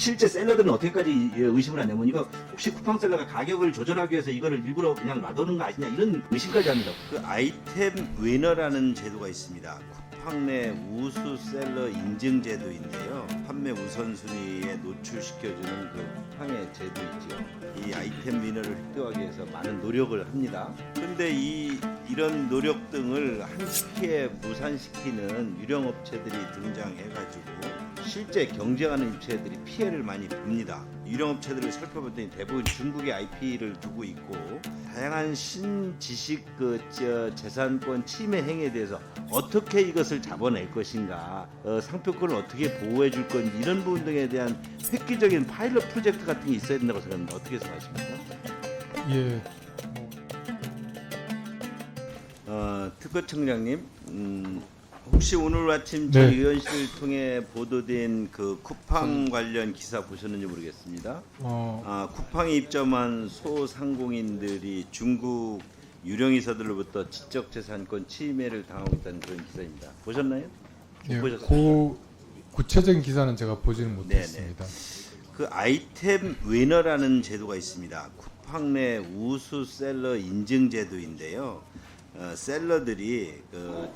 실제 셀러들은 어떻게까지 의심을 하냐면 이거 혹시 쿠팡 셀러가 가격을 조절하기 위해서 이거를 일부러 그냥 놔두는 거 아니냐 이런 의심까지 합니다. 그 아이템 위너라는 제도가 있습니다. 쿠팡 내 우수 셀러 인증 제도인데요. 판매 우선순위에 노출시켜주는 그 쿠팡의 제도이죠. 이 아이템 위너를 획득하기 위해서 많은 노력을 합니다. 그런데 이런 노력 등을 한시에 무산시키는 유령 업체들이 등장해가지고 실제 경쟁하는 업체들이 피해를 많이 봅니다. 유령 업체들을 살펴봤더니 대부분 중국의 IP를 두고 있고 다양한 신지식 재산권 침해 행위에 대해서 어떻게 이것을 잡아낼 것인가, 상표권을 어떻게 보호해 줄 건지 이런 부분 등에 대한 획기적인 파일럿 프로젝트 같은 게 있어야 된다고 생각합니다. 어떻게 생각하십니까? 예, 특허청장님, 혹시 오늘 아침 저희 네. 의원실을 통해 보도된 그 쿠팡 관련 기사 보셨는지 모르겠습니다. 쿠팡에 입점한 소상공인들이 중국 유령이사들로부터 지적재산권 침해를 당하고 있다는 그런 기사입니다. 보셨나요? 예, 보셨어요? 그 구체적인 기사는 제가 보지는 못했습니다. 그 아이템 위너라는 제도가 있습니다. 쿠팡 내 우수 셀러 인증 제도인데요. 셀러들이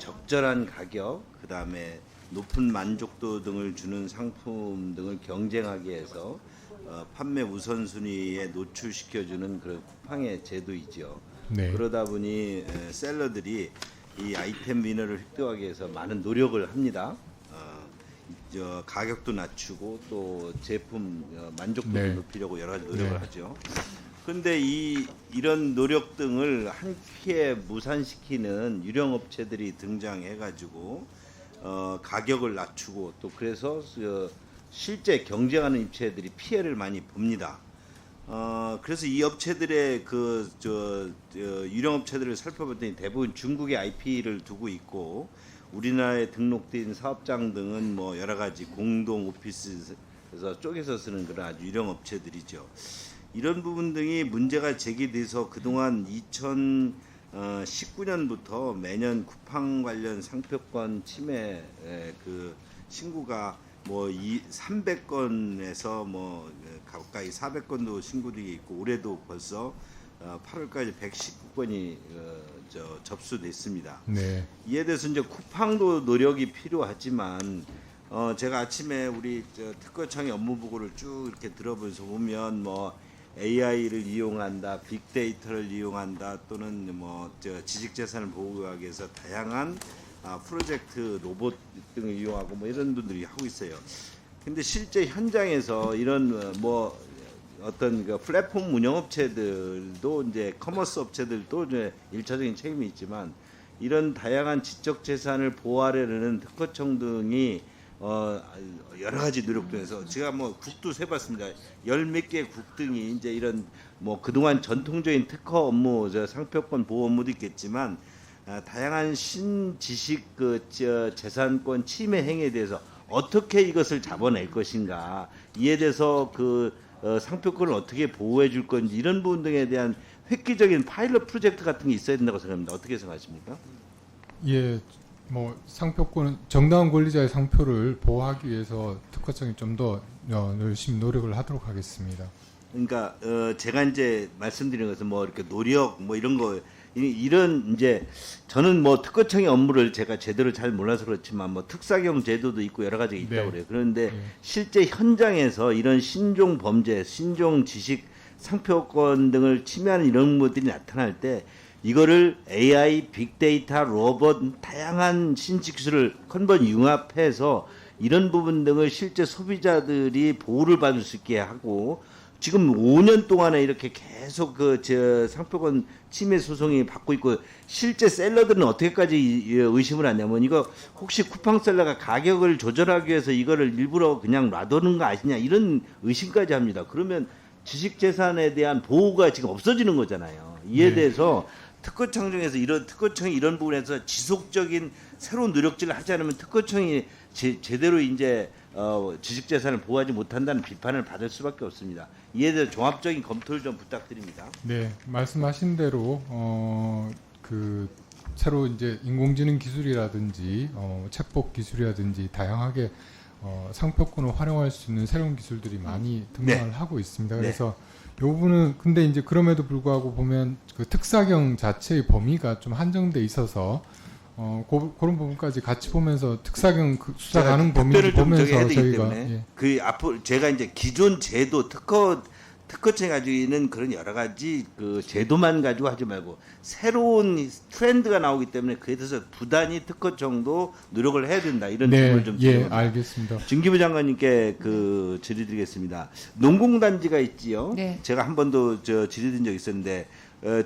적절한 가격, 그 다음에 높은 만족도 등을 주는 상품 등을 경쟁하기 위해서 판매 우선순위에 노출시켜주는 그런 쿠팡의 제도이죠. 네. 그러다 보니 셀러들이 이 아이템 위너를 획득하기 위해서 많은 노력을 합니다. 가격도 낮추고 또 제품 만족도를 네. 높이려고 여러 가지 노력을 네. 하죠. 그런데 이런 노력 등을 한 키에 무산시키는 유령 업체들이 등장해가지고 가격을 낮추고 또 그래서 실제 경쟁하는 업체들이 피해를 많이 봅니다. 그래서 이 업체들의 유령 업체들을 살펴봤더니 대부분 중국의 IP를 두고 있고 우리나라에 등록된 사업장 등은 뭐 여러 가지 공동 오피스에서 쪼개서 쓰는 그런 아주 유령 업체들이죠. 이런 부분 등이 문제가 제기돼서 그동안 2019년부터 매년 쿠팡 관련 상표권 침해 그 신고가 뭐 300건에서 뭐 가까이 400건도 신고되어 있고 올해도 벌써 8월까지 119건이 접수됐습니다. 네. 이에 대해서 이제 쿠팡도 노력이 필요하지만 제가 아침에 우리 특허청의 업무보고를 쭉 이렇게 들어보면서 보면 뭐 AI를 이용한다, 빅데이터를 이용한다, 또는 뭐 지식재산을 보호하기 위해서 다양한 프로젝트 로봇 등을 이용하고 뭐 이런 분들이 하고 있어요. 근데 실제 현장에서 이런 뭐 어떤 그 플랫폼 운영업체들도 이제 커머스 업체들도 이제 일차적인 책임이 있지만 이런 다양한 지적 재산을 보호하려는 특허청 등이 여러 가지 노력 중에서 제가 뭐 국도 세봤습니다. 10몇 개 국 등이 이제 이런 뭐 그동안 전통적인 특허 업무, 상표권 보호 업무도 있겠지만 다양한 신지식 재산권 침해 행위에 대해서 어떻게 이것을 잡아낼 것인가, 이에 대해서 상표권을 어떻게 보호해 줄 건지 이런 부분 등에 대한 획기적인 파일럿 프로젝트 같은 게 있어야 된다고 생각합니다. 어떻게 생각하십니까? 예, 뭐 상표권은 정당한 권리자의 상표를 보호하기 위해서 특허청이 좀 더 열심히 노력을 하도록 하겠습니다. 그러니까 제가 이제 말씀드리는 것은 뭐 이렇게 노력 뭐 이런 거 이런 이제 저는 뭐 특허청의 업무를 제가 제대로 잘 몰라서 그렇지만 뭐 특사경 제도도 있고 여러 가지가 있다고 네. 그래요. 그런데 네. 실제 현장에서 이런 신종 범죄, 신종 지식 상표권 등을 침해하는 이런 것들이 나타날 때 이거를 AI, 빅데이터, 로봇, 다양한 신식 기술을 컨번 융합해서 이런 부분 등을 실제 소비자들이 보호를 받을 수 있게 하고 지금 5년 동안에 이렇게 계속 상표권 침해 소송이 받고 있고 실제 셀러들은 어떻게까지 의심을 하냐면 이거 혹시 쿠팡 셀러가 가격을 조절하기 위해서 이거를 일부러 그냥 놔두는 거 아니냐 이런 의심까지 합니다. 그러면 지식재산에 대한 보호가 지금 없어지는 거잖아요. 이에 네. 대해서 특허청에서 특허청이 이런 부분에서 지속적인 새로운 노력들을 하지 않으면 특허청이 제대로 이제 지식재산을 보호하지 못한다는 비판을 받을 수밖에 없습니다. 이에 대해 종합적인 검토를 좀 부탁드립니다. 네, 말씀하신 대로 새로 이제 인공지능 기술이라든지 챗봇 기술이라든지 다양하게 상표권을 활용할 수 있는 새로운 기술들이 많이 등장을 하고 있습니다. 네. 그래서 이 부분은 근데 이제 그럼에도 불구하고 보면 그 특사경 자체의 범위가 좀 한정돼 있어서 그런 부분까지 같이 보면서 특사경 수사 제가 가능 범위를 특별을 좀 보면서 저기 해야 되기 저희가 때문에 그 앞으로 제가 이제 기존 제도 특허청이 가지고 있는 그런 여러 가지 그 제도만 가지고 하지 말고 새로운 트렌드가 나오기 때문에 그에 대해서 부단히 특허청도 노력을 해야 된다 이런 질문을 좀 드립니다. 알겠습니다. 진기부 장관님께 그 질의드리겠습니다. 농공단지가 있지요. 네. 제가 한 번도 질의드린 적이 있었는데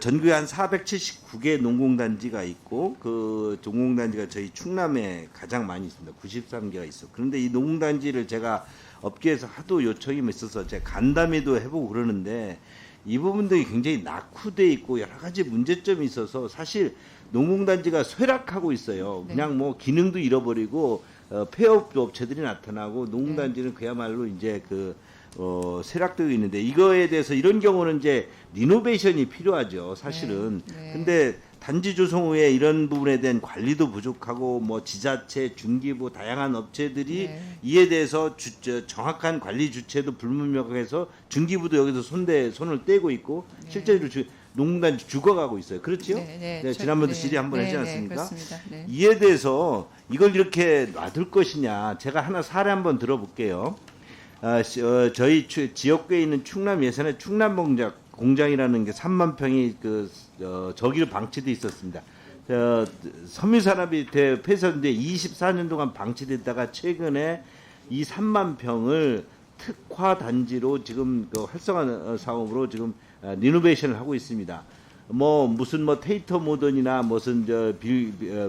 전국에 한 479개 농공단지가 있고 그 농공단지가 저희 충남에 가장 많이 있습니다. 93개가 있어. 그런데 이 농공단지를 제가 업계에서 하도 요청이 있어서 제가 간담회도 해보고 그러는데 이 부분들이 굉장히 낙후돼 있고 여러 가지 문제점이 있어서 사실 농공단지가 쇠락하고 있어요. 네. 그냥 뭐 기능도 잃어버리고 폐업 업체들이 나타나고 농공단지는 그야말로 이제 쇠락되고 있는데 이거에 대해서 이런 경우는 이제 리노베이션이 필요하죠. 사실은. 네. 네. 근데 단지 조성 후에 이런 부분에 대한 관리도 부족하고 뭐 지자체, 중기부 다양한 업체들이 네. 이에 대해서 정확한 관리 주체도 불분명해서 중기부도 여기서 손을 떼고 있고 네. 실제로 농공단지 죽어가고 있어요. 그렇죠? 네, 지난번도 질의 한번 했지 않습니까? 그렇습니다. 네. 이에 대해서 이걸 이렇게 놔둘 것이냐 제가 하나 사례 한번 들어볼게요. 저희 지역구에 있는 충남 예산의 충남공장이라는 게 3만 평이 저기로 방치돼 있었습니다. 섬유산업이 폐쇄인데 24년 동안 방치됐다가 최근에 이 3만 평을 특화 단지로 지금 활성화 사업으로 지금 리노베이션을 하고 있습니다. 무슨 테이터 모던이나 무슨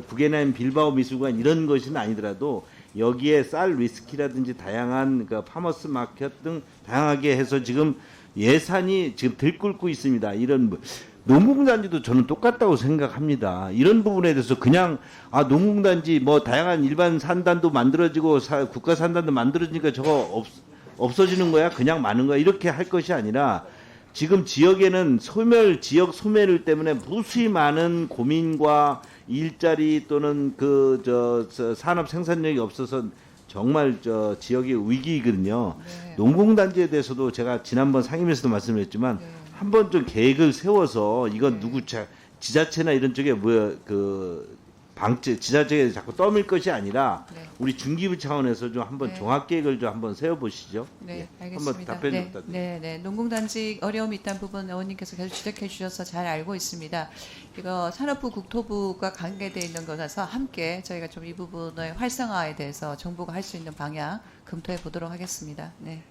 구겐하임 빌바오 미술관 이런 것은 아니더라도 여기에 쌀 위스키라든지 다양한 파머스 마켓 등 다양하게 해서 지금 예산이 지금 들끓고 있습니다. 이런 농공단지도 저는 똑같다고 생각합니다. 이런 부분에 대해서 그냥 농공단지 다양한 일반 산단도 만들어지고 국가 산단도 만들어지니까 저거 없어지는 거야? 그냥 많은 거야? 이렇게 할 것이 아니라 지금 지역에는 지역 소멸 때문에 무수히 많은 고민과 일자리 또는 산업 생산력이 없어서 정말 지역의 위기이거든요. 네. 농공단지에 대해서도 제가 지난번 상임에서도 말씀드렸지만 네. 한번 좀 계획을 세워서 이건 네. 지자체나 이런 쪽에 지자체에 자꾸 떠밀 것이 아니라 네. 우리 중기부 차원에서 좀 한번 네. 종합 계획을 좀 한번 세워보시죠. 네, 예. 알겠습니다. 한번 답변 좀 부탁드립니다. 네. 농공단지 어려움이 있다는 부분 의원님께서 계속 지적해 주셔서 잘 알고 있습니다. 이거 산업부, 국토부가 관계되어 있는 것에서 함께 저희가 좀 이 부분의 활성화에 대해서 정부가 할 수 있는 방향 검토해 보도록 하겠습니다. 네.